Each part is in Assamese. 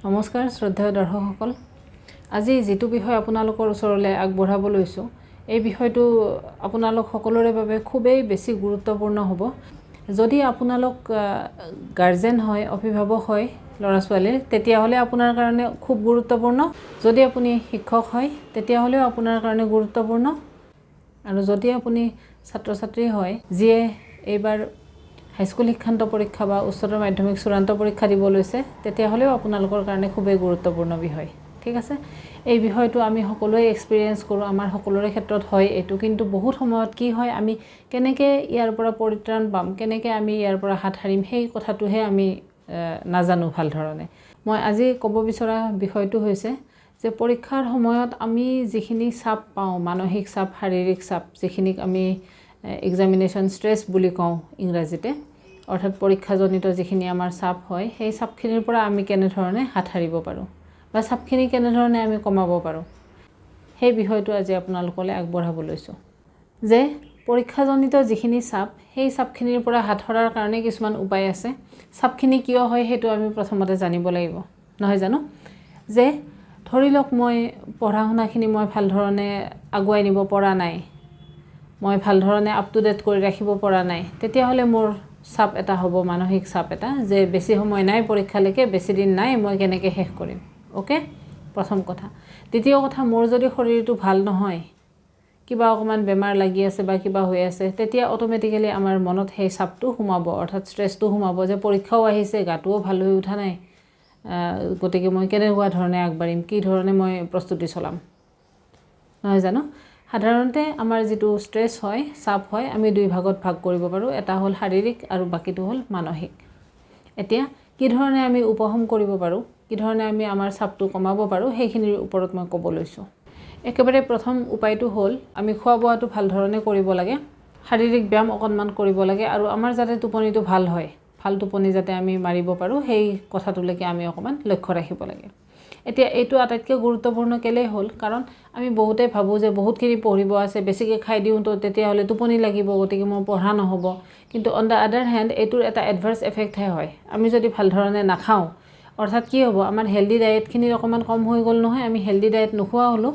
নমস্কাৰ শ্ৰদ্ধেয় দৰ্শকসকল আজি যেটো বিষয় আপোনালোকৰ ওচৰলৈ আগবঢ়াব লৈছো এই বিষয়টো আপোনালোক সকলোৰে বাবে খুবেই বেছি গুৰুত্বপূৰ্ণ হ'ব যদি আপোনালোক গাৰ্জেন হয় অভিভাৱক হয় ল'ৰা ছোৱালীৰ তেতিয়া হলে আপোনাৰ কাৰণে খুব গুৰুত্বপূৰ্ণ যদি আপুনি শিক্ষক হয় তেতিয়া হলে আপোনাৰ কাৰণে গুৰুত্বপূৰ্ণ আৰু যদি আপুনি ছাত্ৰ ছাত্ৰী হয় যিয়ে এইবাৰ হাইস্কুল শিক্ষান্ত পৰীক্ষা বা উচ্চতৰ মাধ্যমিক চূড়ান্ত পৰীক্ষা দিব লৈছে তেতিয়া হলেও আপোনালোকৰ কাৰণে খুবেই গুৰুত্বপূৰ্ণ বিষয় ঠিক আছে এই বিষয়টো আমি সকলোৱে এক্সপেৰিয়েন্স কৰো আমাৰ সকলোৰে ক্ষেত্ৰত হয় এটো কিন্তু বহুত সময়ত কি হয় আমি কেনেকৈ ইয়াৰ পৰা পৰিত্ৰাণ পাম কেনেকৈ আমি ইয়াৰ পৰা হাত হাৰিম সেই কথাটোহে আমি নাজানো ভাল ধৰণে মই আজি ক'ব বিচৰা বিষয়টো হৈছে যে পৰীক্ষাৰ সময়ত আমি যিখিনি চাপ পাওঁ মানসিক চাপ শাৰীৰিক চাপ যিখিনিক আমি এক্সামিনেশন স্ট্ৰেছ বুলি কওঁ ইংৰাজীতে অৰ্থাৎ পৰীক্ষাজনিত যিখিনি আমাৰ চাপ হয় সেই চাপখিনিৰ পৰা আমি কেনে ধৰণে হাত হাৰিব পাৰো বা চাপখিনি কেনে ধৰণে আমি কমাব পাৰো সেই বিষয়টো আজি আপোনালোকলৈ আগবঢ়াব লৈছো যে পৰীক্ষাজনিত যিখিনি চাপ সেই চাপখিনিৰ পৰা হাত হৰাৰ কাৰণে কিছুমান উপায় আছে চাপখিনি কিয় হয় হেতু আমি প্ৰথমতে জানিব লাগিব নহয় জানো যে ধৰি লওক মই পঢ়া-শুনাখিনি মই ভাল ধৰণে আগুৱাই নিব পৰা নাই মই ভাল ধৰণে আপ টু ডেট কৰি ৰাখিব পৰা নাই তেতিয়া হলে মোৰ চাপ এটা হ'ব মানসিক চাপ এটা যে বেছি সময় নাই পৰীক্ষালৈকে বেছি দিন নাই মই কেনেকৈ শেষ কৰিম ওকে প্ৰথম কথা দ্বিতীয় কথা মোৰ যদি শৰীৰটো ভাল নহয় কিবা অকমান বেমাৰ লাগি আছে বা কিবা হৈ আছে তেতিয়া অটোমেটিক্যালি আমাৰ মনত সেই চাপটো সোমাব অৰ্থাৎ স্ট্ৰেছটো সোমাব যে পৰীক্ষাও আহিছে গাটোও ভাল হৈ উঠা নাই গতিকে মই কেনেকুৱা ধৰণে আগবাঢ়িম কি ধৰণে মই প্ৰস্তুতি চলাম নহয় জানো সাধাৰণতে আমাৰ যেটো স্ট্ৰেছ হয় চাপ হয় আমি দুই ভাগত ভাগ কৰিব পাৰো এটা হল শাৰীৰিক আৰু বাকিটো হল মানসিক এতিয়া কি ধৰণে আমি উপশম কৰিব পাৰো কি ধৰণে আমি আমাৰ চাপটো কমাব পাৰো সেইখিনিৰ ওপৰত মই ক'ব লৈছো একেবাৰে প্ৰথম উপায়টো হল আমি খোৱা বোৱাটো ভাল ধৰণে কৰিব লাগে শাৰীৰিক ব্যায়াম অকনমান কৰিব লাগে আৰু আমাৰ যাতে টোপনিটো ভাল হয় ভাল টোপনি যাতে আমি মাৰিব পাৰো সেই কথাটোলৈকে আমি অকমান লক্ষ্য ৰাখিব লাগে এতিয়া এইটো আটাইতকৈ গুৰুত্বপূৰ্ণ কেলে হল কাৰণ আমি বহুতে ভাবো যে বহুতখিনি পঢ়িব আছে বেছিকৈ খাই দিও তো তেতিয়া হলে টোপনি লাগিব গতিকে মোৰ পঢ়া নহব কিন্তু অন দা আদাৰ হ্যান্ড এটোৰ এটা এডভাৰ্স এফেক্ট হয় আমি যদি ভাল ধৰণে নাখাও অৰ্থাৎ কি হ'ব আমাৰ হেলদি ডায়েটখিনি অকমান কম হৈ গল নহয় আমি হেলদি ডায়েট নোখোৱা হলো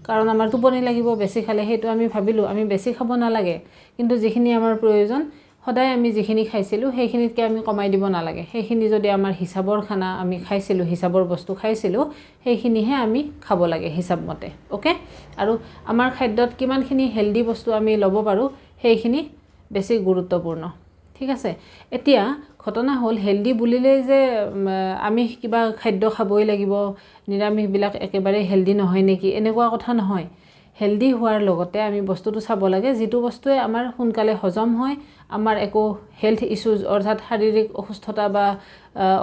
কাৰণ আমাৰ টোপনি লাগিব বেছি খালে হেতু আমি ভাবিলো আমি বেছি খাব নালাগে কিন্তু যিখিনি আমাৰ প্ৰয়োজন সদায় আমি যিখিনি খাইছিলো সেইখিনিতকে আমি কমাই দিব নালাগে সেইখিনি যদি আমাৰ হিচাবৰ খানা আমি খাইছিলো হিচাবৰ বস্তু খাইছিলো সেইখিনিহে আমি খাব লাগে হিচাব মতে ওকে আৰু আমাৰ খাদ্যত কিমানখিনি হেলদি বস্তু আমি ল'ব পাৰো সেইখিনি বেছি গুৰুত্বপূৰ্ণ ঠিক আছে এতিয়া ঘটনা হল হেলদি বুলিলে যে আমি কিবা খাদ্য খাবই লাগিব নিৰামিষ বিলাক একেবাৰে হেলদি নহয় নেকি এনেকুৱা কথা নহয় হেলদি হোৱাৰ লগতে আমি বস্তুটো চাব লাগে যেটো বস্তুৱে আমাৰ সোনকালে হজম হয় আমাৰ একো হেলথ ইস্যুজ অৰ্থাৎ শাৰীৰিক অসুস্থতা বা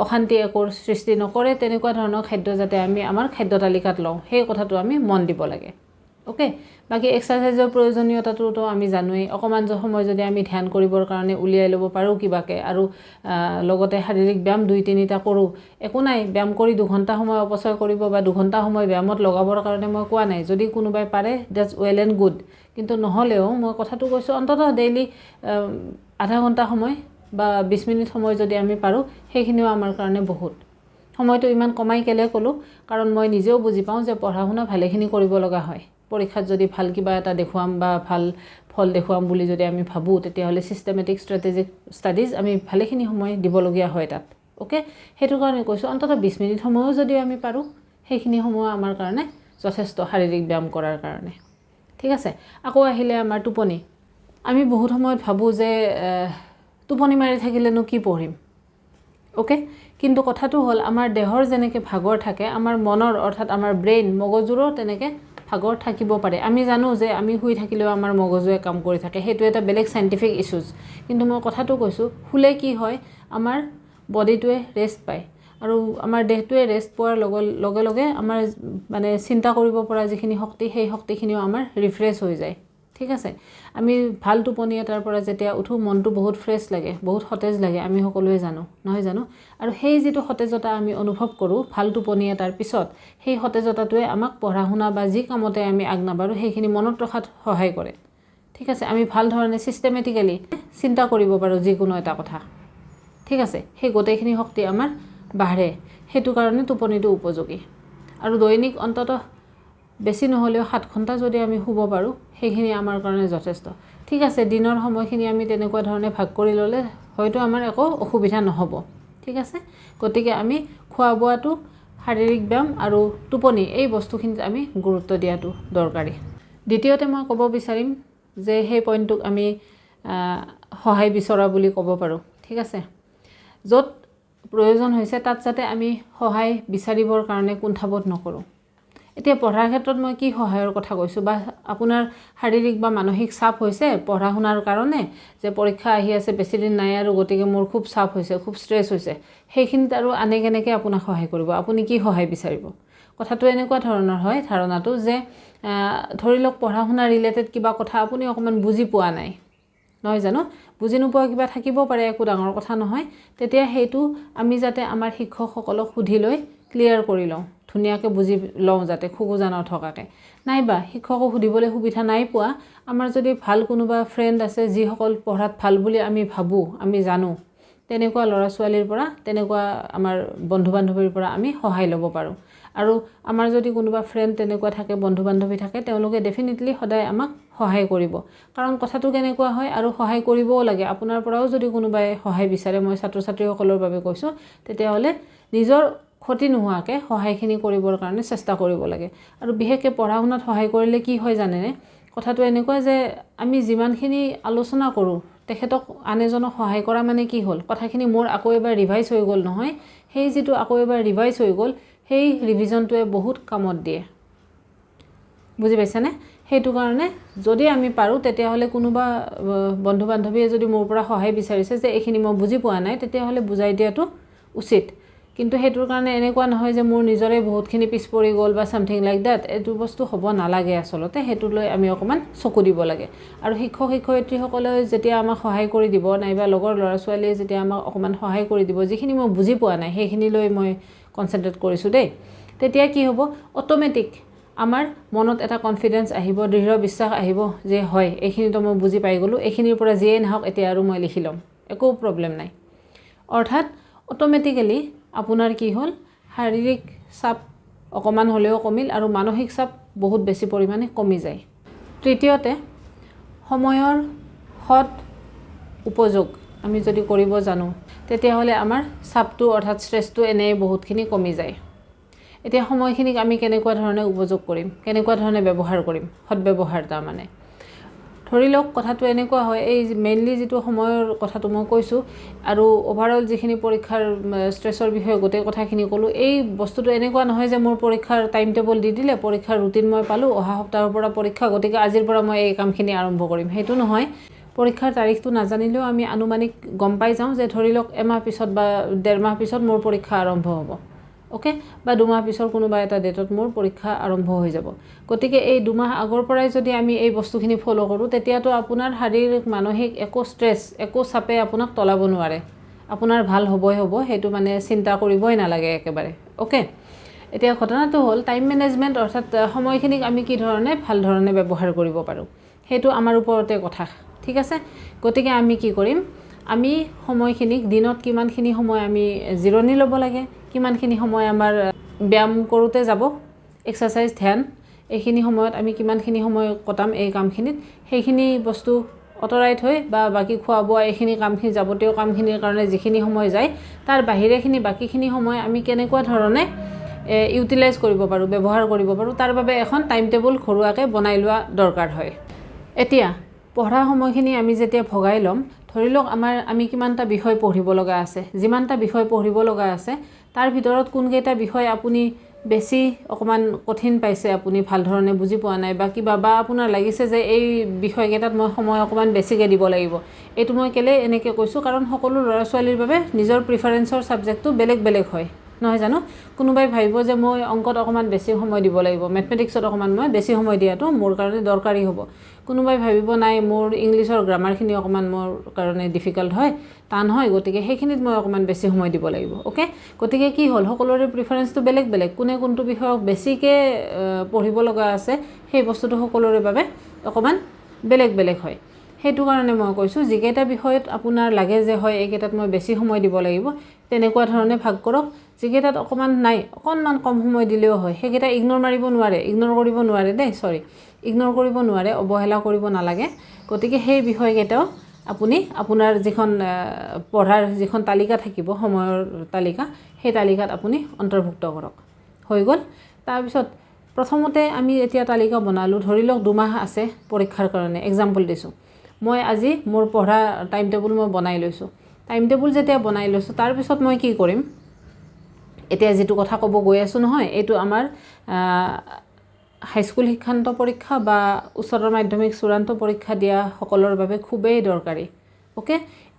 অশান্তি একোৰ সৃষ্টি নকৰে তেনেকুৱা ধৰণৰ খাদ্য যাতে আমি আমাৰ খাদ্য তালিকাত লওঁ সেই কথাটো আমি মন দিব লাগে ওকে বাকি এক্সাৰসাইজৰ প্ৰয়োজনীয়তাটো আমি জানোই অকমান সময় যদি আমি ধ্যান কৰিবৰ কাৰণে উলিয়াই ল'ব পাৰো কিবাকে আৰু লগতে শাৰীৰিক ব্যায়াম 2-3টা কৰো একো নাই ব্যায়াম কৰি 2 ঘণ্টা সময় অপচয় কৰিব বা 2 ঘণ্টা সময় ব্যায়ামত লগাবৰ কাৰণে মই কোৱা নাই যদি কোনোবাই পাৰে দ্যাটস ওয়েল এন্ড গুড কিন্তু নহলেও মই কথাটো কৈছো অন্ততঃ ডেইলি আধা ঘণ্টা সময় বা 20 মিনিট সময় যদি আমি পাৰো সেইখিনিও আমাৰ কাৰণে বহুত সময়টো ইমান কমাই কেলে কলো কাৰণ মই নিজেও বুজি পাওঁ যে পঢ়া-শুনা ভালেখিনি কৰিব লগা হয় পৰীক্ষাত যদি ভাল কিবা এটা দেখুৱাম বা ভাল ফল দেখুৱাম বুলি যদি আমি ভাবো তেতিয়া হলে সিস্টেমেটিক স্ট্ৰ্যাটেজিক ষ্টাডিজ আমি ভালেখিনি সময় দিবলগীয়া হয় তাত ওকে হেতু কাৰণে কৈছো অন্ততঃ 20 মিনিট সময়ও যদি আমি পাৰো সেইখিনি সময় আমাৰ কাৰণে যথেষ্ট শাৰীৰিক ব্যায়াম কৰাৰ কাৰণে ঠিক আছে আকৌ আহিলে আমাৰ টোপনি আমি বহুত সময়ত ভাবো যে টোপনি মাৰি থাকিলেনো কি পঢ়িম ওকে কিন্তু কথাটো হল আমাৰ দেহৰ যেনেকৈ ভাগৰ থাকে আমাৰ মনৰ অৰ্থাৎ আমাৰ ব্ৰেইন মগজুৰো তেনেকৈ ভাগৰ থাকিব পাৰে আমি জানো যে আমি শুই থাকিলেও আমাৰ মগজুৱে কাম কৰি থাকে হেতু এটা বেলেগ সাইন্টিফিক ইস্যুজ কিন্তু মই কথাটো কৈছো ফুলে কি হয় আমাৰ বডিটোৱে ৰেষ্ট পায় আৰু আমাৰ দেহটোৱে ৰেষ্ট পোৱাৰ লগে লগে আমাৰ মানে চিন্তা কৰিব পৰা যিখিনি শক্তি সেই শক্তিখিনিও আমাৰ ৰিফ্ৰেছ হৈ যায় ঠিক আছে আমি ভাল টোপনি এটাৰ পৰা যেতিয়া উঠো মনটো বহুত ফ্ৰেছ লাগে বহুত সতেজ লাগে আমি সকলোৱে জানো নহয় জানো আৰু সেই যেটো সতেজতা আমি অনুভৱ কৰো ভাল টোপনি এটাৰ পিছত সেই সতেজতাটোৱে আমাক পঢ়া-শুনা বা যি কামতে আমি আগনাবাৰো সেইখিনি মনত ৰখাত সহায় কৰে ঠিক আছে আমি ভাল ধৰণে সিস্টেমেটিক্যালি চিন্তা কৰিব পাৰো যিকোনো এটা কথা ঠিক আছে সেই গোটেইখিনি শক্তি আমাৰ বাঢ়ে সেইটো কাৰণে টোপনিটো উপযোগী আৰু দৈনিক অন্ততঃ বেছি নহ'লেও 7 ঘণ্টা যদি আমি শুব পাৰোঁ সেইখিনি আমাৰ কাৰণে যথেষ্ট ঠিক আছে দিনৰ সময়খিনি আমি তেনেকুৱা ধৰণে ভাগ কৰি ল'লে হয়তো আমাৰ একো অসুবিধা নহ'ব ঠিক আছে গতিকে আমি খোৱা বোৱাটো শাৰীৰিক ব্যায়াম আৰু টোপনি এই বস্তুখিনিত আমি গুৰুত্ব দিয়াটো দৰকাৰী দ্বিতীয়তে মই ক'ব বিচাৰিম যে সেই পইণ্টটোক আমি সহায় বিচৰা বুলি ক'ব পাৰোঁ ঠিক আছে য'ত প্ৰয়োজন হৈছে তাত যাতে আমি সহায় বিচাৰিবৰ কাৰণে কুণ্ঠাবোধ নকৰোঁ এতিয়া পঢ়াৰ ক্ষেত্ৰত মই কি সহায়ৰ কথা কৈছোঁ বা আপোনাৰ শাৰীৰিক বা মানসিক চাপ হৈছে পঢ়া শুনাৰ কাৰণে যে পৰীক্ষা আহি আছে বেছি দিন নাই আৰু গতিকে মোৰ খুব চাপ হৈছে খুব ষ্ট্ৰেছ হৈছে সেইখিনিত আৰু আনে কেনেকৈ আপোনাক সহায় কৰিব আপুনি কি সহায় বিচাৰিব কথাটো এনেকুৱা ধৰণৰ হয় ধাৰণাটো যে ধৰি লওক পঢ়া শুনা ৰিলেটেড কিবা কথা আপুনি অকণমান বুজি পোৱা নাই নহয় জানো বুজি নোপোৱা কিবা থাকিব পাৰে একো ডাঙৰ কথা নহয় তেতিয়া সেইটো আমি যাতে আমাৰ শিক্ষকসকলক সুধি লৈ ক্লিয়াৰ কৰি লওঁ ধুনীয়াকৈ বুজি লওঁ যাতে খোকোজা নথকাকৈ নাইবা শিক্ষকক সুধিবলৈ সুবিধা নাই পোৱা আমাৰ যদি ভাল কোনোবা ফ্ৰেণ্ড আছে যিসকল পঢ়াত ভাল বুলি আমি ভাবোঁ আমি জানো তেনেকুৱা ল'ৰা ছোৱালীৰ পৰা তেনেকুৱা আমাৰ বন্ধু বান্ধৱীৰ পৰা আমি সহায় ল'ব পাৰোঁ আৰু আমাৰ যদি কোনোবা ফ্ৰেণ্ড তেনেকুৱা থাকে বন্ধু বান্ধৱী থাকে তেওঁলোকে ডেফিনেটলি সদায় আমাক সহায় কৰিব কাৰণ কথাটো কেনেকুৱা হয় আৰু সহায় কৰিবও লাগে আপোনাৰ পৰাও যদি কোনোবাই সহায় বিচাৰে মই ছাত্ৰ ছাত্ৰীসকলৰ বাবে কৈছোঁ তেতিয়াহ'লে নিজৰ ক্ষতি নোহোৱাকৈ সহায়খিনি কৰিবৰ কাৰণে চেষ্টা কৰিব লাগে আৰু বিশেষকৈ পঢ়া শুনাত সহায় কৰিলে কি হয় জানেনে কথাটো এনেকুৱা যে আমি যিমানখিনি আলোচনা কৰোঁ তেখেতক আন এজনক সহায় কৰা মানে কি হ'ল কথাখিনি মোৰ আকৌ এবাৰ ৰিভাইজ হৈ গ'ল নহয় সেই যিটো আকৌ এবাৰ ৰিভাইজ হৈ গ'ল সেই ৰিভিজনটোৱে বহুত কামত দিয়ে বুজি পাইছেনে সেইটো কাৰণে যদি আমি পাৰোঁ তেতিয়াহ'লে কোনোবা বন্ধু বান্ধৱীয়ে যদি মোৰ পৰা সহায় বিচাৰিছে যে এইখিনি মই বুজি পোৱা নাই তেতিয়াহ'লে বুজাই দিয়াটো উচিত কিন্তু সেইটোৰ কাৰণে এনেকুৱা নহয় যে মোৰ নিজৰে বহুতখিনি পিছ পৰি গ'ল বা সামথিং লাইক দ্যাট এইটো বস্তু হ'ব নালাগে আচলতে সেইটোলৈ আমি অকণমান চকু দিব লাগে আৰু শিক্ষক শিক্ষয়িত্ৰীসকলে যেতিয়া আমাক সহায় কৰি দিব নাইবা লগৰ ল'ৰা ছোৱালীয়ে যেতিয়া আমাক অকণমান সহায় কৰি দিব যিখিনি মই বুজি পোৱা নাই সেইখিনিলৈ মই কনচেনট্ৰেট কৰিছোঁ দেই তেতিয়া কি হ'ব অট'মেটিক আমাৰ মনত এটা কনফিডেন্স আহিব দৃঢ় বিশ্বাস আহিব যে হয় এইখিনিতো মই বুজি পাই গ'লোঁ এইখিনিৰ পৰা যিয়েই নহওক এতিয়া আৰু মই লিখি ল'ম একো প্ৰব্লেম নাই অৰ্থাৎ অট'মেটিকেলি আপোনাৰ কি হ'ল শাৰীৰিক চাপ অকণমান হ'লেও কমিল আৰু মানসিক চাপ বহুত বেছি পৰিমাণে কমি যায় তৃতীয়তে সময়ৰ সৎ উপযোগ আমি যদি কৰিব জানো তেতিয়াহ'লে আমাৰ চাপটো অৰ্থাৎ ষ্ট্ৰেছটো এনেই বহুতখিনি কমি যায় এতিয়া সময়খিনিক আমি কেনেকুৱা ধৰণে উপযোগ কৰিম কেনেকুৱা ধৰণে ব্যৱহাৰ কৰিম সৎব্যৱহাৰ তাৰমানে ধৰি লওক কথাটো এনেকুৱা হয় এই মেইনলি যিটো সময়ৰ কথাটো মই কৈছোঁ আৰু অভাৰঅল যিখিনি পৰীক্ষাৰ ষ্ট্ৰেছৰ বিষয়ে গোটেই কথাখিনি ক'লোঁ এই বস্তুটো এনেকুৱা নহয় যে মোৰ পৰীক্ষাৰ টাইম টেবল দি দিলে পৰীক্ষাৰ ৰুটিন মই পালোঁ অহা সপ্তাহৰ পৰা পৰীক্ষা গতিকে আজিৰ পৰা মই এই কামখিনি আৰম্ভ কৰিম সেইটো নহয় পৰীক্ষাৰ তাৰিখটো নাজানিলেও আমি আনুমানিক গম পাই যাওঁ যে ধৰি লওক এমাহ পিছত বা 1.5 মাহ পিছত মোৰ পৰীক্ষা আৰম্ভ হ'ব ওকে বা 2 মাহ পিছৰ কোনোবা এটা ডেটত মোৰ পৰীক্ষা আৰম্ভ হৈ যাব গতিকে এই 2 মাহ আগৰ পৰাই যদি আমি এই বস্তুখিনি ফলো কৰোঁ তেতিয়াতো আপোনাৰ শাৰীৰিক মানসিক একো ষ্ট্ৰেছ একো চাপে আপোনাক তলাব নোৱাৰে আপোনাৰ ভাল হ'বই হ'ব সেইটো মানে চিন্তা কৰিবই নালাগে একেবাৰে ওকে এতিয়া ঘটনাটো হ'ল টাইম মেনেজমেণ্ট অৰ্থাৎ সময়খিনিক আমি কি ধৰণে ভাল ধৰণে ব্যৱহাৰ কৰিব পাৰোঁ সেইটো আমাৰ ওপৰতে কথা ঠিক আছে গতিকে আমি কি কৰিম আমি সময়খিনিক দিনত কিমানখিনি সময় আমি জিৰণি ল'ব লাগে কিমানখিনি সময় আমাৰ ব্যায়াম কৰোঁতে যাব এক্সাৰচাইজ ধ্যান এইখিনি সময়ত আমি কিমানখিনি সময় কটাম এই কামখিনিত সেইখিনি বস্তু অতৰাই থৈ বা বাকী খোৱা বোৱা এইখিনি কামখিনি যাৱতীয় কামখিনিৰ কাৰণে যিখিনি সময় যায় তাৰ বাহিৰেখিনি বাকীখিনি সময় আমি কেনেকুৱা ধৰণে ইউটিলাইজ কৰিব পাৰোঁ ব্যৱহাৰ কৰিব পাৰোঁ তাৰ বাবে এখন টাইম টেবুল ঘৰুৱাকৈ বনাই লোৱা দৰকাৰ হয় এতিয়া পঢ়া সময়খিনি আমি যেতিয়া ভগাই ল'ম ধৰি লওক আমি কিমানটা বিষয় পঢ়িব লগা আছে যিমানটা বিষয় পঢ়িব লগা আছে তাৰ ভিতৰত কোনকেইটা বিষয় আপুনি বেছি অকণমান কঠিন পাইছে আপুনি ভাল ধৰণে বুজি পোৱা নাই বা কিবা বা আপোনাৰ লাগিছে যে এই বিষয়কেইটাত মই সময় অকণমান বেছিকৈ দিব লাগিব এইটো মই কেলে এনেকৈ কৈছোঁ কাৰণ সকলো ল'ৰা ছোৱালীৰ বাবে নিজৰ প্ৰিফাৰেন্সৰ ছাবজেক্টটো বেলেগ বেলেগ হয় নহয় জানো কোনোবাই ভাবিব যে মই অংকত অকণমান বেছি সময় দিব লাগিব মেথমেটিক্সত অকণমান মই বেছি সময় দিয়াটো মোৰ কাৰণে দৰকাৰী হ'ব কোনোবাই ভাবিব নাই মোৰ ইংলিছৰ গ্ৰামাৰখিনি অকণমান মোৰ কাৰণে ডিফিকাল্ট হয় টান হয় গতিকে সেইখিনিত মই অকণমান বেছি সময় দিব লাগিব ওকে গতিকে কি হ'ল সকলোৰে প্ৰিফাৰেন্সটো বেলেগ বেলেগ কোনে কোনটো বিষয়ক বেছিকৈ পঢ়িব লগা আছে সেই বস্তুটো সকলোৰে বাবে অকণমান বেলেগ বেলেগ হয় সেইটো কাৰণে মই কৈছোঁ যিকেইটা বিষয়ত আপোনাৰ লাগে যে হয় এইকেইটাত মই বেছি সময় দিব লাগিব তেনেকুৱা ধৰণে ভাগ কৰক যিকেইটাত অকণমান নাই অকণমান কম সময় দিলেও হয় সেইকেইটা ইগনোৰ মাৰিব নোৱাৰে ইগনোৰ কৰিব নোৱাৰে দেই ইগনোৰ কৰিব নোৱাৰে অৱহেলা কৰিব নালাগে গতিকে সেই বিষয়কেইটাও আপুনি আপোনাৰ যিখন পঢ়াৰ যিখন তালিকা থাকিব সময়ৰ তালিকা সেই তালিকাত আপুনি অন্তৰ্ভুক্ত কৰক হৈ গ'ল তাৰপিছত প্ৰথমতে আমি এতিয়া তালিকা বনালোঁ ধৰি লওক 2 মাহ আছে পৰীক্ষাৰ কাৰণে এক্সাম্পল দিছোঁ মই আজি মোৰ পঢ়া টাইম টেবুল মই বনাই লৈছোঁ টাইম টেবুল যেতিয়া বনাই লৈছোঁ তাৰপিছত মই কি কৰিম এতিয়া যেটো কথা ক'ব গৈ আছোঁ নহয় এইটো আমাৰ হাইস্কুল শিক্ষান্ত পৰীক্ষা বা উচ্চতৰ মাধ্যমিক চূড়ান্ত পৰীক্ষা দিয়া সকলৰ বাবে খুবেই দৰকাৰী ওকে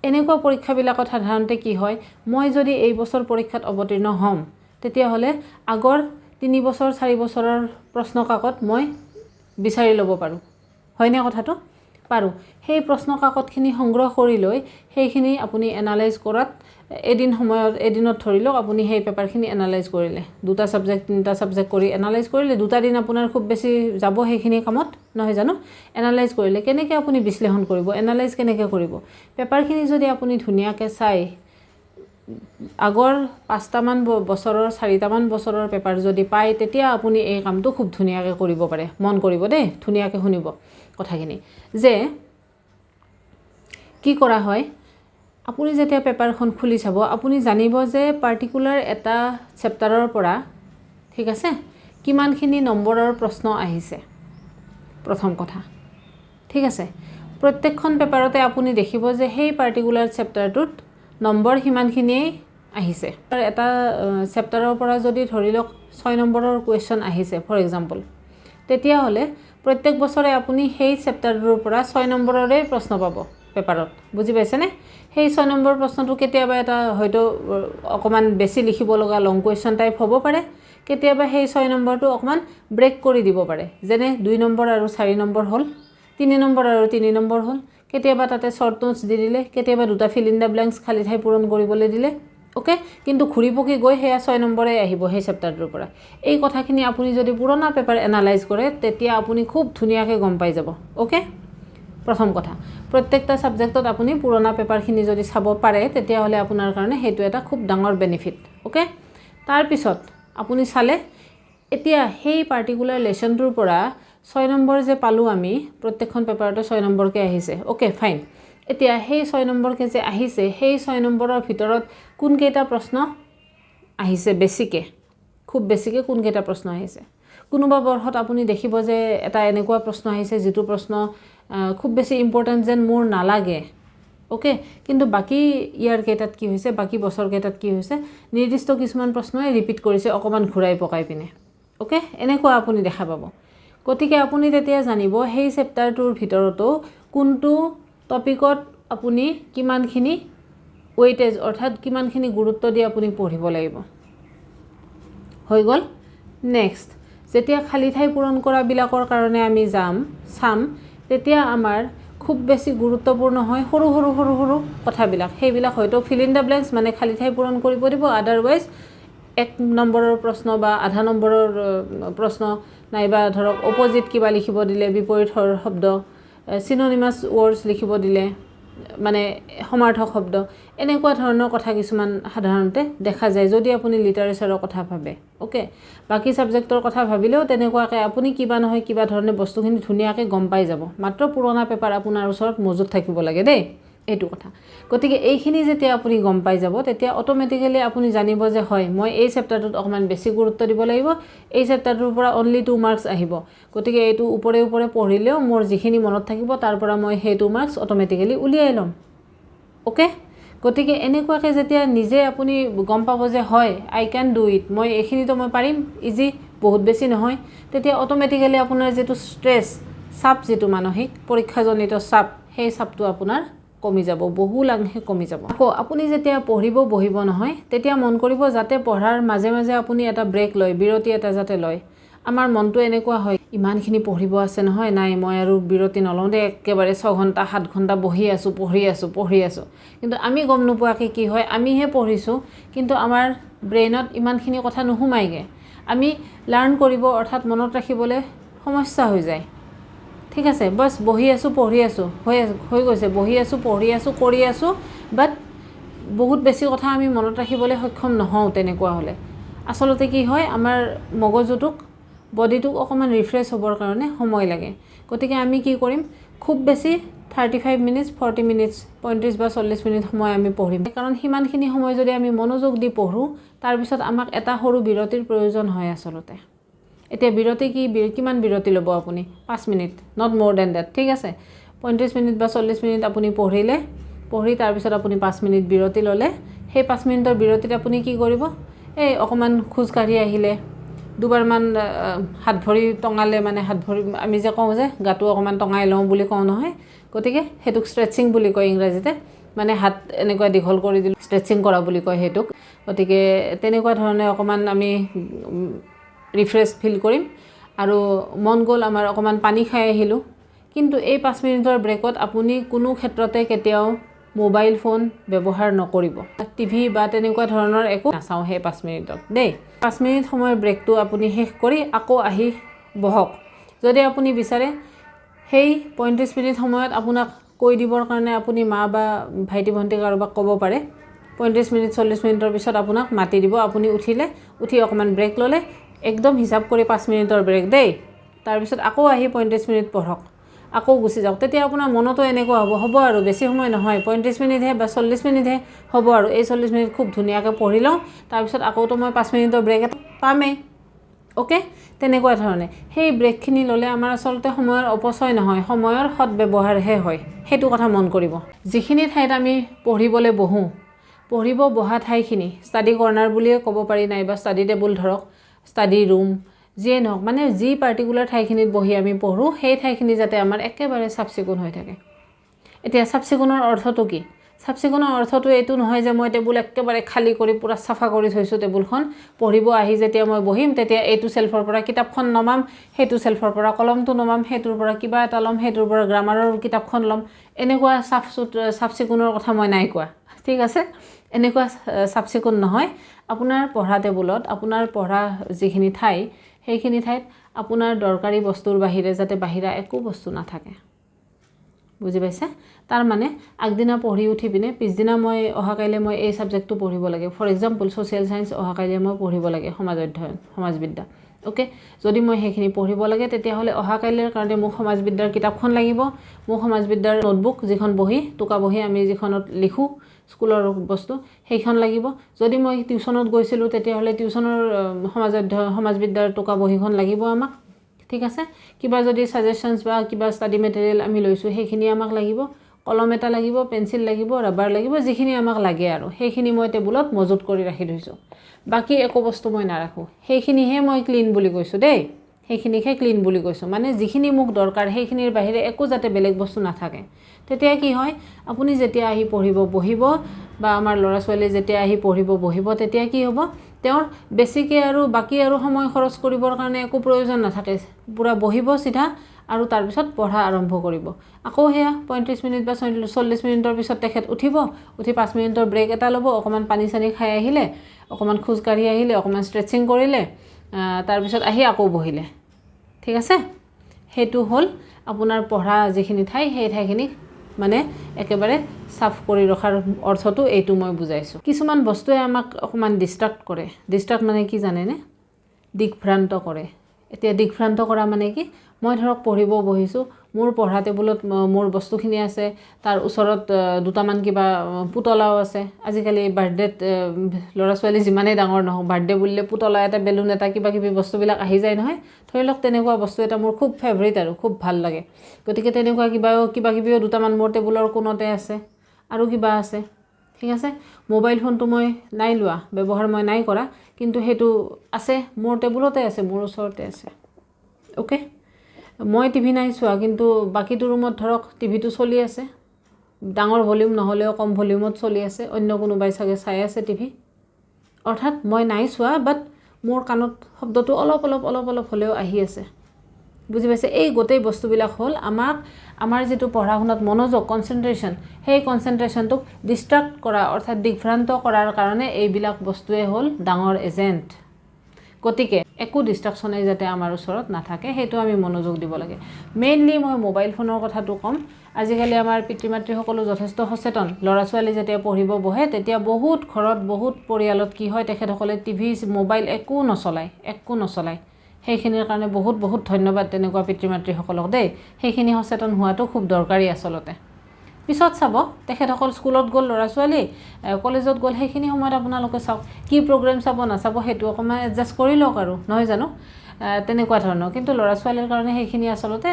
এনেকুৱা পৰীক্ষাবিলাকত সাধাৰণতে কি হয় মই যদি এই বছৰ পৰীক্ষাত অৱতীৰ্ণ হ'ম তেতিয়াহ'লে আগৰ 3 বছৰ 4 বছৰৰ প্ৰশ্ন কাকত মই বিচাৰি ল'ব পাৰোঁ হয়নে কথাটো পাৰোঁ সেই প্ৰশ্ন কাকতখিনি সংগ্ৰহ কৰি লৈ সেইখিনি আপুনি এনালাইজ কৰাত এদিনত ধৰি লওক আপুনি সেই পেপাৰখিনি এনালাইজ কৰিলে 2টা সাবজেক্ট 3টা সাবজেক্ট কৰি এনালাইজ কৰিলে 2টা দিন আপোনাৰ খুব বেছি যাব সেইখিনি কামত নহয় জানো এনালাইজ কৰিলে কেনেকৈ আপুনি বিশ্লেষণ কৰিব এনালাইজ কেনেকৈ কৰিব পেপাৰখিনি যদি আপুনি ধুনীয়াকৈ চাই আগৰ 5টামান বছৰৰ 4টামান বছৰৰ পেপাৰ যদি পায় তেতিয়া আপুনি এই কামটো খুব ধুনীয়াকৈ কৰিব পাৰে মন কৰিব দেই ধুনীয়াকৈ শুনিব কথাখিনি যে কি কৰা হয় আপুনি যেতিয়া পেপাৰখন খুলি চাব আপুনি জানিব যে পাৰ্টিকুলাৰ এটা চেপ্টাৰৰ পৰা ঠিক আছে কিমানখিনি নম্বৰৰ প্ৰশ্ন আহিছে প্ৰথম কথা ঠিক আছে প্ৰত্যেকখন পেপাৰতে আপুনি দেখিব যে সেই পাৰ্টিকুলাৰ চেপ্টাৰটোত নম্বৰ সিমানখিনিয়েই আহিছে এটা চেপ্টাৰৰ পৰা যদি ধৰি লওক 6 নম্বৰৰ কুৱেশ্যন আহিছে ফৰ এক্সাম্পল তেতিয়াহ'লে প্ৰত্যেক বছৰে আপুনি সেই চেপ্টাৰটোৰ পৰা 6 নম্বৰৰে প্ৰশ্ন পাব পেপাৰত বুজি পাইছেনে সেই 6 নম্বৰ প্ৰশ্নটো কেতিয়াবা এটা হয়তো অকমান বেছি লিখিব লগা লং কুৱেশ্যন টাইপ হ'ব পাৰে কেতিয়াবা সেই 6 নম্বৰটো অকমান ব্ৰেক কৰি দিব পাৰে যেনে 2 নম্বৰ আৰু 4 নম্বৰ হ'ল 3 নম্বৰ আৰু 3 নম্বৰ হ'ল কেতিয়াবা তাতে শৰ্ট নোটছ দি দিলে কেতিয়াবা 2টা ফিল ইন দ্য ব্ল্যাঙ্কস খালি ঠাই পূৰণ কৰিবলৈ দিলে ওকে কিন্তু ঘূৰি পকি গৈ হেয়া 6 নম্বৰে আহিব সেই চেপ্টাৰটোৰ পৰা এই কথাখিনি আপুনি যদি পুৰণা পেপাৰ এনালাইজ কৰে তেতিয়া আপুনি খুব ধুনীয়াকৈ গম পাই যাব ওকে প্ৰথম কথা প্ৰত্যেকটা সাবজেক্টত আপুনি পুৰণা পেপাৰখিনি যদি চাব পাৰে তেতিয়াহ'লে আপোনাৰ কাৰণে হেতু এটা খুব ডাঙৰ বেনিফিট ওকে তাৰ পিছত আপুনি চালে এতিয়া সেই পাৰ্টিকুলাৰ লেসনটোৰ পৰা 6 নম্বৰ যে পালো আমি প্ৰত্যেকখন পেপাৰতে 6 নম্বৰকে আহিছে ওকে ফাইন এতিয়া সেই 6 নম্বৰকে যে আহিছে সেই 6 নম্বৰৰ ভিতৰত কোন কেইটা প্ৰশ্ন আহিছে বেছিকে খুব বেছিকে কোন কেইটা প্ৰশ্ন আহিছে কোনোবা বৰ্ষত আপুনি দেখিব যে এটা এনেকুৱা প্ৰশ্ন আহিছে যেটো প্ৰশ্ন খুব বেছি ইম্পৰ্টেন্ট যেন মোৰ নালাগে ওকে কিন্তু বাকি ইয়াৰ কেইটাত কি হৈছে বাকি বছৰ কেইটাত কি হৈছে নিৰ্দিষ্ট কিছুমান প্ৰশ্নই ৰিপিট কৰিছে অকমান ঘূৰাই পকাই পিনে ওকে এনেকুৱা আপুনি দেখা পাব গতিকে আপুনি তেতিয়া জানিব সেই চেপ্টাৰটোৰ ভিতৰতো কোনটো টপিকত আপুনি কিমানখিনি ওয়েটেজ অৰ্থাৎ কিমানখিনি গুৰুত্ব দি আপুনি পঢ়িব লাগিব হৈ গ'ল নেক্সট যেতিয়া খালি ঠাই পূৰণ কৰা বিলাকৰ কাৰণে আমি চাম তেতিয়া আমাৰ খুব বেছি গুৰুত্বপূৰ্ণ হয় সৰু কথাবিলাক সেইবিলাক হয়তো ফিল ইন দ্য ব্ল্যাঙ্কস মানে খালি ঠাই পূৰণ কৰিব দিব আদাৰৱাইজ 1 নম্বৰৰ প্ৰশ্ন বা আধা নম্বৰৰ প্ৰশ্ন নাইবা ধৰক অপোজিট কিবা লিখিব দিলে বিপৰীতৰ শব্দ সিনোনিমাস ওয়াৰ্ডস লিখিব দিলে মানে সমাৰ্থক শব্দ এনেকুৱা ধৰণৰ কথা কিছুমান সাধাৰণতে দেখা যায় যদি আপুনি লিটাৰেচাৰৰ কথা ভাবে ওকে বাকি সাবজেক্টৰ কথা ভাবিলেও তেনেকুৱাকৈ আপুনি কিবা নহয় কিবা ধৰণে বস্তুখিনি ধুনীয়াকৈ গম পাই যাব মাত্ৰ পুৰণা পেপাৰ আপোনাৰ ওচৰত মজুত থাকিব লাগে দেই এইটো কথা গতিকে এইখিনি যেতিয়া আপুনি গম পাই যাব তেতিয়া অটোমেটিক্যালি আপুনি জানিব যে হয় মই এই চেপ্টাৰটোত অকমান বেছি গুৰুত্ব দিব লাগিব এই চেপ্টাৰটোৰ পৰা অনলি 2 মাৰ্কস আহিব গতিকে এইটো উপৰে পঢ়িলেও মোৰ যিখিনি মনত থাকিব তাৰ পৰা মই সেই 2 মাৰ্কস অটোমেটিক্যালি উলিয়াই লম ওকে গতিকে এনেকুৱাকৈ যেতিয়া নিজে আপুনি গম পাব যে হয় আই ক্যান ডু ইট মই এইখিনিতো মই পাৰিম ইজি বহুত বেছি নহয় তেতিয়া অটোমেটিক্যালি আপোনাৰ যেটো স্ট্ৰেছ চাপ যেটো মানসিক পৰীক্ষাজনিত চাপ সেই চাপটো আপোনাৰ কমি যাব বহুলাংশে কমি যাব আকৌ আপুনি যেতিয়া পঢ়িব বহিব নহয় তেতিয়া মন কৰিব যাতে পঢ়াৰ মাজে মাজে আপুনি এটা ব্ৰেক লয় বিৰতি এটা যাতে লয় আমাৰ মনটো এনেকুৱা হয় ইমানখিনি পঢ়িব আছে নহয় নাই মই আৰু বিৰতি নলওঁ দে একেবাৰে 6 ঘণ্টা 7 ঘণ্টা বহি আছো পঢ়ি আছো কিন্তু আমি গম নোপোৱাকৈ কি হয় আমিহে পঢ়িছো কিন্তু আমাৰ ব্ৰেইনত ইমানখিনি কথা নুহুমাইগে আমি লাৰ্ণ কৰিব অৰ্থাৎ মনত ৰাখিবলৈ সমস্যা হৈ যায় ঠিক আছে বাছ বহি আছোঁ পঢ়ি আছোঁ হৈ গৈছে বহি আছোঁ পঢ়ি আছোঁ কৰি আছোঁ বাট বহুত বেছি কথা আমি মনত ৰাখিবলৈ সক্ষম নহওঁ তেনেকুৱা হ'লে আচলতে কি হয় আমাৰ মগজুটোক বডিটোক অকণমান ৰিফ্ৰেছ হ'বৰ কাৰণে সময় লাগে গতিকে আমি কি কৰিম খুব বেছি 35 মিনিটছ 40 মিনিটছ 35 বা 40 মিনিট সময় আমি পঢ়িম কাৰণ সিমানখিনি সময় যদি আমি মনোযোগ দি পঢ়োঁ তাৰপিছত আমাক এটা সৰু বিৰতিৰ প্ৰয়োজন হয় আচলতে এতিয়া বিৰতি কিমান বিৰতি ল'ব আপুনি 5 মিনিট নট মোৰ দেন ডেট ঠিক আছে 35 মিনিট বা 40 মিনিট আপুনি পঢ়ি তাৰপিছত আপুনি 5 মিনিট বিৰতি ল'লে সেই 5 মিনিটৰ বিৰতিত আপুনি কি কৰিব এই অকণমান খোজকাঢ়ি আহিলে দুবাৰমান হাত ভৰি টঙালে মানে হাত ভৰি আমি যে কওঁ যে গাটো অকণমান টঙাই লওঁ বুলি কওঁ নহয় গতিকে সেইটোক ষ্ট্ৰেচিং বুলি কয় ইংৰাজীতে মানে হাত এনেকুৱা দীঘল কৰি দিলোঁ ষ্ট্ৰেচিং কৰা বুলি কয় সেইটোক গতিকে তেনেকুৱা ধৰণে অকণমান আমি ৰিফ্ৰেছ ফিল কৰিম আৰু মন গ'ল আমাৰ অকণমান পানী খাই আহিলোঁ কিন্তু এই 5 মিনিটৰ ব্ৰেকত আপুনি কোনো ক্ষেত্ৰতে কেতিয়াও মোবাইল ফোন ব্যৱহাৰ নকৰিব টিভি বা তেনেকুৱা ধৰণৰ একো নাচাওঁ সেই 5 মিনিটত দেই 5 মিনিট সময়ৰ ব্ৰেকটো আপুনি শেষ কৰি আকৌ আহি বহক যদি আপুনি বিচাৰে সেই 35 মিনিট সময়ত আপোনাক কৈ দিবৰ কাৰণে আপুনি মা বা ভাইটি ভণ্টি কাৰোবাক ক'ব পাৰে 35 মিনিট 40 মিনিটৰ পিছত আপোনাক মাতি দিব আপুনি উঠি অকণমান ব্ৰেক ল'লে একদম হিচাপ কৰি 5 মিনিটৰ ব্ৰেক দেই তাৰপিছত আকৌ আহি 35 মিনিট পঢ়ক আকৌ গুচি যাওক তেতিয়া আপোনাৰ মনতো এনেকুৱা হ'ব আৰু বেছি সময় নহয় 35 মিনিটহে বা 40 মিনিটহে হ'ব আৰু এই 40 মিনিট খুব ধুনীয়াকৈ পঢ়ি লওঁ তাৰপিছত আকৌতো মই 5 মিনিটৰ ব্ৰেক এটা পামেই ওকে তেনেকুৱা ধৰণে সেই ব্ৰেকখিনি ল'লে আমাৰ আচলতে সময়ৰ অপচয় নহয় সময়ৰ সৎব্যৱহাৰহে হয় সেইটো কথা মন কৰিব যিখিনি ঠাইত আমি পঢ়িব বহা ঠাইখিনি ষ্টাডি কৰ্নাৰ বুলিয়ে ক'ব পাৰি নাইবা ষ্টাডি টেবুল ধৰক ষ্টাডি ৰুম যিয়ে নহওক মানে যি পাৰ্টিকুলাৰ ঠাইখিনিত বহি আমি পঢ়োঁ সেই ঠাইখিনি যাতে আমাৰ একেবাৰে চাফ চিকুণ হৈ থাকে এতিয়া চাফ চিকুণৰ অৰ্থটো কি চাফ চিকুণৰ অৰ্থটো এইটো নহয় যে মই টেবুল একেবাৰে খালী কৰি পূৰা চাফা কৰি থৈছোঁ টেবুলখন পঢ়িব আহি যেতিয়া মই বহিম তেতিয়া এইটো চেল্ফৰ পৰা কিতাপখন নমাম সেইটো চেল্ফৰ পৰা কলমটো নমাম সেইটোৰ পৰা কিবা এটা ল'ম সেইটোৰ পৰা গ্ৰামাৰৰ কিতাপখন ল'ম এনেকুৱা চাফ চিকুণৰ কথা মই নাই কোৱা ঠিক আছে এনেকুৱা চাফ চিকুণ নহয় আপোনাৰ পঢ়া টেবুলত আপোনাৰ পঢ়া যিখিনি ঠাই সেইখিনি ঠাইত আপোনাৰ দৰকাৰী বস্তুৰ বাহিৰে যাতে বাহিৰা একো বস্তু নাথাকে বুজি পাইছে তাৰ মানে আগদিনা পঢ়ি উঠি পিনে পিছদিনা মই অহাকাইলৈ মই এই সাবজেক্টটো পঢ়িব লাগে ফৰ এক্সাম্পল সোশ্যাল সায়েন্স অহাকাইলৈ মই পঢ়িব লাগে সমাজ অধ্যয়ন সমাজবিদ্যা ওকে যদি মই সেইখিনি পঢ়িব লাগে তেতিয়াহ'লে অহাকাইলৈৰ কাৰণে মোক সমাজবিদ্যাৰ কিতাপখন লাগিব মোক সমাজবিদ্যাৰ নোটবুক যিখন বহি টোকা বহি আমি যিখনত লিখোঁ স্কুলৰ বস্তু সেইখন লাগিব যদি মই টিউচনত গৈছিলোঁ তেতিয়াহ'লে টিউচনৰ সমাজবিদ্যাৰ টোকা বহিখন লাগিব আমাক ঠিক আছে কিবা যদি সাজেশনছ বা কিবা ষ্টাডি মেটেৰিয়েল আমি লৈছোঁ সেইখিনি আমাক লাগিব কলম এটা লাগিব পেন্সিল লাগিব ৰাবাৰ লাগিব যিখিনি আমাক লাগে আৰু সেইখিনি মই টেবুলত মজুত কৰি ৰাখি থৈছোঁ বাকি একো বস্তু মই নাৰাখোঁ সেইখিনিহে মই ক্লিন বুলি কৈছোঁ দেই সেইখিনিহে ক্লিন বুলি কৈছোঁ মানে যিখিনি মোক দৰকাৰ সেইখিনিৰ বাহিৰে একো যাতে বেলেগ বস্তু নাথাকে তেতিয়া কি হয় আপুনি যেতিয়া আহি বহিব বা আমাৰ ল'ৰা ছোৱালী যেতিয়া আহি বহিব তেতিয়া কি হ'ব তেওঁৰ বেছিকৈ আৰু বাকি আৰু সময় খৰচ কৰিবৰ কাৰণে একো প্ৰয়োজন নাথাকে পুৰা বহিব সিধা আৰু তাৰপিছত পঢ়া আৰম্ভ কৰিব আকৌ হেয়া 35 মিনিট বা 40 মিনিটৰ পিছত তেখেত উঠি 5 মিনিটৰ ব্ৰেক এটা ল'ব অকণমান পানী চানী খাই আহিলে অকণমান খোজকাঢ়ি আহিলে অকণমান ষ্ট্ৰেচিং কৰিলে তাৰপিছত আহি আকৌ বহিলে ঠিক আছে সেইটো হ'ল আপোনাৰ পঢ়া যিখিনি ঠাই সেই ঠাইখিনি মানে একেবাৰে সাফ কৰি ৰখাৰ অৰ্থটো এইটো মই বুজাইছোঁ কিছুমান বস্তুৱে আমাক অকণমান ডিস্ট্ৰাক্ট মানে কি জানেনে দিগভ্ৰান্ত কৰে এতিয়া দিগভ্ৰান্ত কৰা মানে কি মই ধৰক পঢ়িব বহিছোঁ মোৰ পঢ়া টেবুলত মোৰ বস্তুখিনি আছে তাৰ ওচৰত দুটামান কিবা পুতলাও আছে আজিকালি বাৰ্থডেত ল'ৰা ছোৱালী যিমানেই ডাঙৰ নহওক বাৰ্থডে বুলিলে পুতলা এটা বেলুন এটা কিবা কিবি বস্তুবিলাক আহি যায় নহয় ধৰি লওক তেনেকুৱা বস্তু এটা মোৰ খুব ফেভৰেট আৰু খুব ভাল লাগে গতিকে তেনেকুৱা কিবা কিবিও দুটামান মোৰ টেবুলৰ কোণতে আছে আৰু কিবা আছে ঠিক আছে মোবাইল ফোনটো মই নাই লোৱা ব্যৱহাৰ মই নাই কৰা কিন্তু সেইটো আছে মোৰ টেবুলতে আছে মোৰ ওচৰতে আছে ওকে মই টিভি নাই চোৱা কিন্তু বাকিটো ৰুমত ধৰক টিভিটো চলি আছে ডাঙৰ ভলিউম নহ'লেও কম ভলিউমত চলি আছে অন্য কোনোবাই চাগে চাই আছে টিভি অৰ্থাৎ মই নাই চোৱা বাট মোৰ কাণত শব্দটো অলপ হ'লেও আহি আছে বুজি পাইছে এই গোটেই বস্তুবিলাক হ'ল আমাৰ যিটো পঢ়া শুনাত মনোযোগ কনচেন্ট্ৰেশ্যন সেই কনচেন্ট্ৰেশ্যনটোক ডিস্ট্ৰাক্ট কৰা অৰ্থাৎ দিগভ্ৰান্ত কৰাৰ কাৰণে এইবিলাক বস্তুৱে হ'ল ডাঙৰ এজেণ্ট গতিকে একো ডিষ্ট্ৰাকশ্যনে যাতে আমাৰ ওচৰত নাথাকে সেইটো আমি মনোযোগ দিব লাগে মেইনলি মই মোবাইল ফোনৰ কথাটো ক'ম আজিকালি আমাৰ পিতৃ মাতৃসকলো যথেষ্ট সচেতন ল'ৰা ছোৱালী যেতিয়া পঢ়িব বহে তেতিয়া বহুত ঘৰত বহুত পৰিয়ালত কি হয় তেখেতসকলে টিভি মোবাইল একো নচলায় সেইখিনিৰ কাৰণে বহুত বহুত ধন্যবাদ তেনেকুৱা পিতৃ মাতৃসকলক দেই সেইখিনি সচেতন হোৱাটো খুব দৰকাৰী আচলতে পিছত চাব তেখেতসকল স্কুলত গ'ল ল'ৰা ছোৱালী কলেজত গ'ল সেইখিনি সময়ত আপোনালোকে চাওক কি প্ৰগ্ৰেম চাব নাচাব সেইটো অকণমান এডজাষ্ট কৰি লওক আৰু নহয় জানো তেনেকুৱা ধৰণৰ কিন্তু ল'ৰা ছোৱালীৰ কাৰণে সেইখিনি আচলতে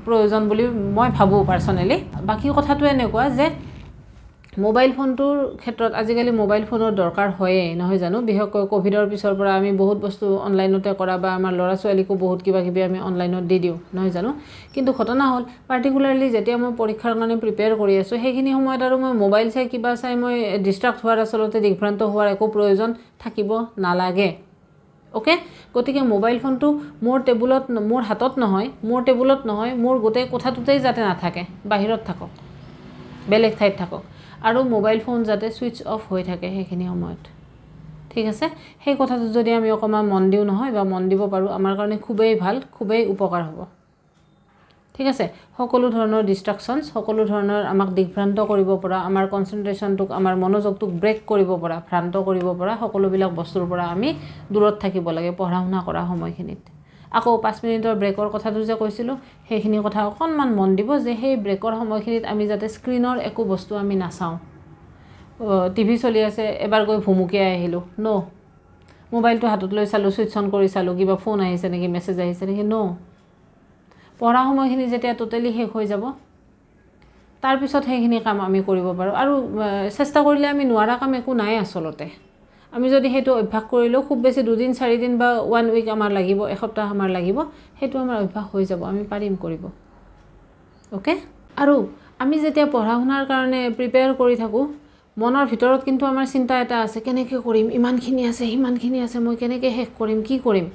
প্ৰয়োজন বুলি মই ভাবোঁ পাৰ্চনেলি বাকী কথাটো এনেকুৱা যে মোবাইল ফোনটোৰ ক্ষেত্ৰত আজিকালি মোবাইল ফোনৰ দৰকাৰ হয়েই নহয় জানো বিশেষকৈ ক'ভিডৰ পিছৰ পৰা আমি বহুত বস্তু অনলাইনতে কৰা বা আমাৰ ল'ৰা ছোৱালীকো বহুত কিবা কিবি আমি অনলাইনত দি দিওঁ নহয় জানো কিন্তু ঘটনা হ'ল পাৰ্টিকুলাৰলি যেতিয়া মই পৰীক্ষাৰ কাৰণে প্ৰিপেয়াৰ কৰি আছোঁ সেইখিনি সময়ত আৰু মই মোবাইল চাই কিবা চাই মই ডিষ্ট্ৰাক্ট হোৱাৰ আচলতে দিগ্ভ্ৰান্ত হোৱাৰ একো প্ৰয়োজন থাকিব নালাগে ওকে গতিকে মোবাইল ফোনটো মোৰ হাতত নহয় মোৰ গোটেই কোঠাটোতেই যাতে নাথাকে বাহিৰত থাকক বেলেগ ঠাইত থাকক আৰু মোবাইল ফোন যাতে ছুইচ অফ হৈ থাকে সেইখিনি সময়ত ঠিক আছে সেই কথাটো যদি আমি অকণমান মন দিওঁ নহয় বা মন দিব পাৰোঁ আমাৰ কাৰণে খুবেই ভাল খুবেই উপকাৰ হ'ব ঠিক আছে সকলো ধৰণৰ ডিষ্ট্ৰাকশ্যনছ সকলো ধৰণৰ আমাক দিগ্ভ্ৰান্ত কৰিব পৰা আমাৰ কনচেন্ট্ৰেশ্যনটোক আমাৰ মনোযোগটোক ব্ৰেক কৰিব পৰা ভ্ৰান্ত কৰিব পৰা সকলোবিলাক বস্তুৰ পৰা আমি দূৰত থাকিব লাগে পঢ়া শুনা কৰা সময়খিনিত আকৌ 5 মিনিটৰ ব্ৰেকৰ কথাটো যে কৈছিলোঁ সেইখিনি কথা অকণমান মন দিব যে সেই ব্ৰেকৰ সময়খিনিত আমি যাতে স্ক্ৰীনৰ একো বস্তু আমি নাচাওঁ টিভি চলি আছে এবাৰ গৈ ভুমুকিয়াই আহিলোঁ মোবাইলটো হাতত লৈ চালোঁ ছুইচ অন কৰি চালোঁ কিবা ফোন আহিছে নেকি মেছেজ আহিছে নেকি পঢ়া সময়খিনি যেতিয়া টোটেলি শেষ হৈ যাব তাৰপিছত সেইখিনি কাম আমি কৰিব পাৰোঁ আৰু চেষ্টা কৰিলে আমি নোৱাৰা কাম একো নাই আচলতে আমি যদি সেইটো অভ্যাস কৰিলেও খুব বেছি 2 দিন 4 দিন বা 1 উইক আমাৰ লাগিব এসপ্তাহ আমাৰ লাগিব সেইটো আমাৰ অভ্যাস হৈ যাব আমি পাৰিম কৰিব ওকে আৰু আমি যেতিয়া পঢ়া শুনাৰ কাৰণে প্ৰিপেয়াৰ কৰি থাকোঁ মনৰ ভিতৰত কিন্তু আমাৰ চিন্তা এটা আছে কেনেকৈ কৰিম ইমানখিনি আছে সিমানখিনি আছে মই কেনেকৈ শেষ কৰিম কি কৰিম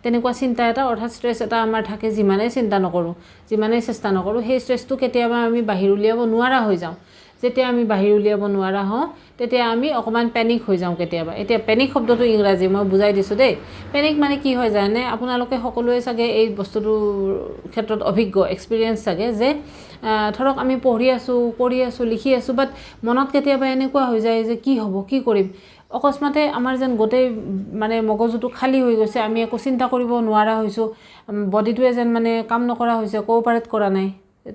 তেনেকুৱা চিন্তা এটা অৰ্থাৎ ষ্ট্ৰেছ এটা আমাৰ থাকে যিমানেই চিন্তা নকৰোঁ যিমানেই চেষ্টা নকৰোঁ সেই ষ্ট্ৰেছটো কেতিয়াবা আমি বাহিৰ উলিয়াব নোৱাৰা হৈ যাওঁ যেতিয়া আমি বাহিৰ উলিয়াব নোৱাৰা হওঁ তেতিয়া আমি অকণমান পেনিক হৈ যাওঁ কেতিয়াবা এতিয়া পেনিক শব্দটো ইংৰাজী মই বুজাই দিছোঁ দেই পেনিক মানে কি হয় জানে আপোনালোকে সকলোৱে চাগে এই বস্তুটোৰ ক্ষেত্ৰত অভিজ্ঞ এক্সপিৰিয়েঞ্চ চাগে যে ধৰক আমি পঢ়ি আছোঁ কৰি আছোঁ লিখি আছোঁ বাট মনত কেতিয়াবা এনেকুৱা হৈ যায় যে কি হ'ব কি কৰিম অকস্মাতে আমাৰ যেন গোটেই মানে মগজুটো খালী হৈ গৈছে আমি একো চিন্তা কৰিব নোৱাৰা হৈছোঁ বডিটোৱে যেন মানে কাম নকৰা হৈছে কোঅপাৰেট কৰা নাই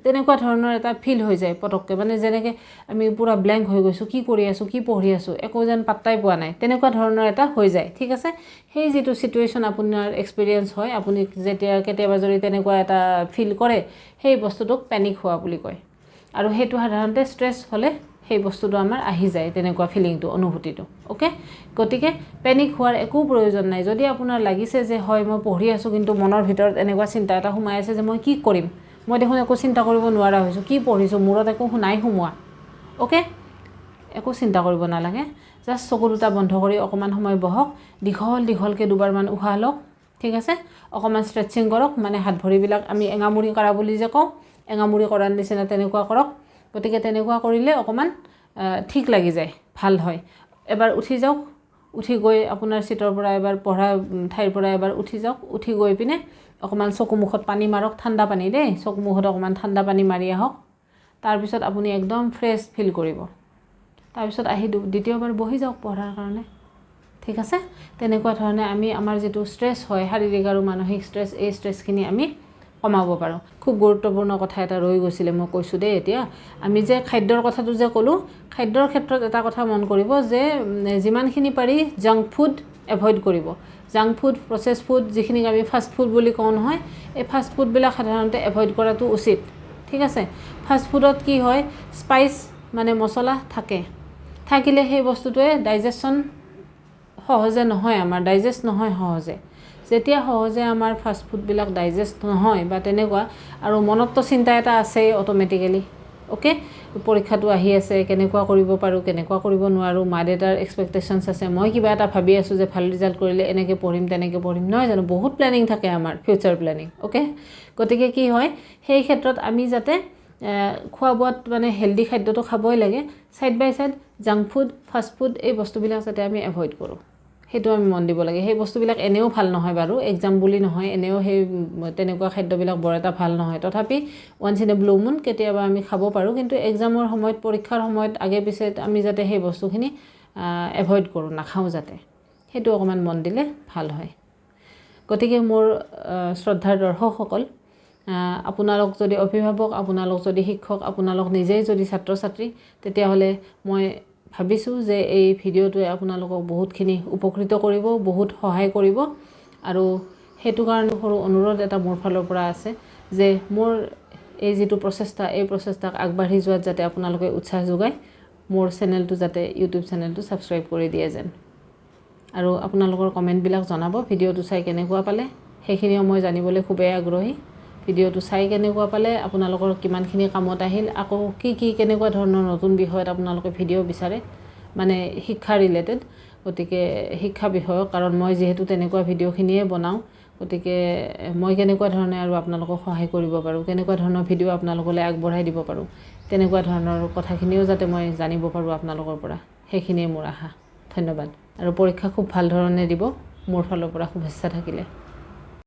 তেনেকুৱা ধৰণৰ এটা ফিল হৈ যায় পটককৈ মানে যেনেকৈ আমি পুৰা ব্লেংক হৈ গৈছোঁ কি কৰি আছোঁ কি পঢ়ি আছোঁ একো যেন পাত্তাই পোৱা নাই তেনেকুৱা ধৰণৰ এটা হৈ যায় ঠিক আছে সেই যিটো চিটুৱেশ্যন আপোনাৰ এক্সপিৰিয়েঞ্চ হয় আপুনি যেতিয়া কেতিয়াবা যদি তেনেকুৱা এটা ফিল কৰে সেই বস্তুটোক পেনিক হোৱা বুলি কয় আৰু সেইটো সাধাৰণতে ষ্ট্ৰেছ হ'লে সেই বস্তুটো আমাৰ আহি যায় তেনেকুৱা ফিলিংটো অনুভূতিটো ওকে গতিকে পেনিক হোৱাৰ একো প্ৰয়োজন নাই যদি আপোনাৰ লাগিছে যে হয় মই পঢ়ি আছোঁ কিন্তু মনৰ ভিতৰত এনেকুৱা চিন্তা এটা সোমাই আছে যে মই কি কৰিম মই দেখোন একো চিন্তা কৰিব নোৱাৰা হৈছোঁ কি পঢ়িছোঁ মূৰত একো নাই সোমোৱা ওকে একো চিন্তা কৰিব নালাগে জাষ্ট চকু দুটা বন্ধ কৰি অকণমান সময় বহক দীঘলকৈ দুবাৰমান উশাহ লওক ঠিক আছে অকণমান ষ্ট্ৰেচিং কৰক মানে হাত ভৰিবিলাক আমি এঙামুৰি কৰা বুলি যে কওঁ এঙামুৰি কৰাৰ নিচিনা তেনেকুৱা কৰক গতিকে তেনেকুৱা কৰিলে অকণমান ঠিক লাগি যায় ভাল হয় এবাৰ উঠি যাওক উঠি গৈ আপোনাৰ চিটৰ পৰা এবাৰ পঢ়া ঠাইৰ পৰা এবাৰ উঠি যাওক উঠি গৈ পিনে অকণমান চকু মুখত পানী মাৰক ঠাণ্ডা পানী দেই চকু মুখত অকণমান ঠাণ্ডা পানী মাৰি আহক তাৰপিছত আপুনি একদম ফ্ৰেছ ফিল কৰিব তাৰপিছত আহি দ্বিতীয়বাৰ বহি যাওক পঢ়াৰ কাৰণে ঠিক আছে তেনেকুৱা ধৰণে আমি আমাৰ যিটো ষ্ট্ৰেছ হয় শাৰীৰিক আৰু মানসিক ষ্ট্ৰেছ এই ষ্ট্ৰেছখিনি আমি কমাব পাৰোঁ খুব গুৰুত্বপূৰ্ণ কথা এটা ৰৈ গৈছিলে মই কৈছোঁ দেই এতিয়া আমি যে খাদ্যৰ কথাটো যে ক'লোঁ খাদ্যৰ ক্ষেত্ৰত এটা কথা মন কৰিব যে যিমানখিনি পাৰি জাংক ফুড এভইড কৰিব জাংক ফুড প্ৰচেছ ফুড যিখিনিক আমি ফাষ্ট ফুড বুলি কওঁ নহয় এই ফাষ্ট ফুডবিলাক সাধাৰণতে এভইড কৰাটো উচিত ঠিক আছে ফাষ্ট ফুডত কি হয় স্পাইচ মানে মছলা থাকিলে সেই বস্তুটোৱে ডাইজেশ্যন সহজে নহয় আমাৰ ডাইজেষ্ট নহয় সহজে যেতিয়া সহজে আমাৰ ফাষ্ট ফুডবিলাক ডাইজেষ্ট নহয় বা তেনেকুৱা আৰু মনততো চিন্তা এটা আছেই অট'মেটিকেলি ওকে পৰীক্ষাটো আহি আছে কেনেকুৱা কৰিব পাৰোঁ কেনেকুৱা কৰিব নোৱাৰোঁ মা দেউতাৰ এক্সপেক্টেশ্যনছ আছে মই কিবা এটা ভাবি আছোঁ যে ভাল ৰিজাল্ট কৰিলে এনেকৈ পঢ়িম তেনেকৈ পঢ়িম নহয় জানো বহুত প্লেনিং থাকে আমাৰ ফিউচাৰ প্লেনিং ওকে গতিকে কি হয় সেই ক্ষেত্ৰত আমি যাতে খোৱা বোৱাত মানে হেল্ডি খাদ্যটো খাবই লাগে side by side junk food fast food এই বস্তুবিলাক যাতে আমি এভইড কৰোঁ সেইটো আমি মন দিব লাগে। সেই বস্তুবিলাক এনেও ভাল নহয় বাৰু, এক্সাম বুলি নহয়, এনেও সেই তেনেকুৱা খাদ্যবিলাক বৰ এটা ভাল নহয়। তথাপি ওৱান্স ইন এ ব্লু মুন কেতিয়াবা আমি খাব পাৰোঁ, কিন্তু এক্সামৰ সময়ত, পৰীক্ষাৰ সময়ত আগে পিছে আমি যাতে সেই বস্তুখিনি এভইড কৰোঁ, নাখাওঁ যাতে, সেইটো অকণমান মন দিলে ভাল হয়। গতিকে মোৰ শ্ৰদ্ধাৰ দৰ্শকসকল, আপোনালোক যদি অভিভাৱক, আপোনালোক যদি শিক্ষক, আপোনালোক নিজেই যদি ছাত্ৰ ছাত্ৰী, তেতিয়াহ'লে মই ভাবিছোঁ যে এই ভিডিঅ'টোৱে আপোনালোকক বহুতখিনি উপকৃত কৰিব, বহুত সহায় কৰিব। আৰু সেইটো কাৰণে সৰু অনুৰোধ এটা মোৰ ফালৰ পৰা আছে যে মোৰ এই যিটো প্ৰচেষ্টা, এই প্ৰচেষ্টাক আগবাঢ়ি যোৱাত যাতে আপোনালোকে উৎসাহ যোগায়, মোৰ চেনেলটো যাতে, ইউটিউব চেনেলটো ছাবস্ক্ৰাইব কৰি দিয়ে যেন। আৰু আপোনালোকৰ কমেণ্টবিলাক জনাব, ভিডিঅ'টো চাই কেনেকুৱা পালে, সেইখিনিও মই জানিবলৈ খুবেই আগ্ৰহী। ভিডিঅ'টো চাই কেনেকুৱা পালে, আপোনালোকৰ কিমানখিনি কামত আহিল, আকৌ কি কেনেকুৱা ধৰণৰ নতুন বিষয়ত আপোনালোকে ভিডিঅ' বিচাৰে, মানে শিক্ষা ৰিলেটেড, গতিকে শিক্ষা বিষয়ক, কাৰণ মই যিহেতু তেনেকুৱা ভিডিঅ'খিনিয়ে বনাওঁ, গতিকে মই কেনেকুৱা ধৰণে আৰু আপোনালোকক সহায় কৰিব পাৰোঁ, কেনেকুৱা ধৰণৰ ভিডিঅ' আপোনালোকলৈ আগবঢ়াই দিব পাৰোঁ, তেনেকুৱা ধৰণৰ কথাখিনিও যাতে মই জানিব পাৰোঁ আপোনালোকৰ পৰা, সেইখিনিয়ে মোৰ আশা। ধন্যবাদ। আৰু পৰীক্ষা খুব ভাল ধৰণে দিব, মোৰ ফালৰ পৰা শুভেচ্ছা থাকিলে।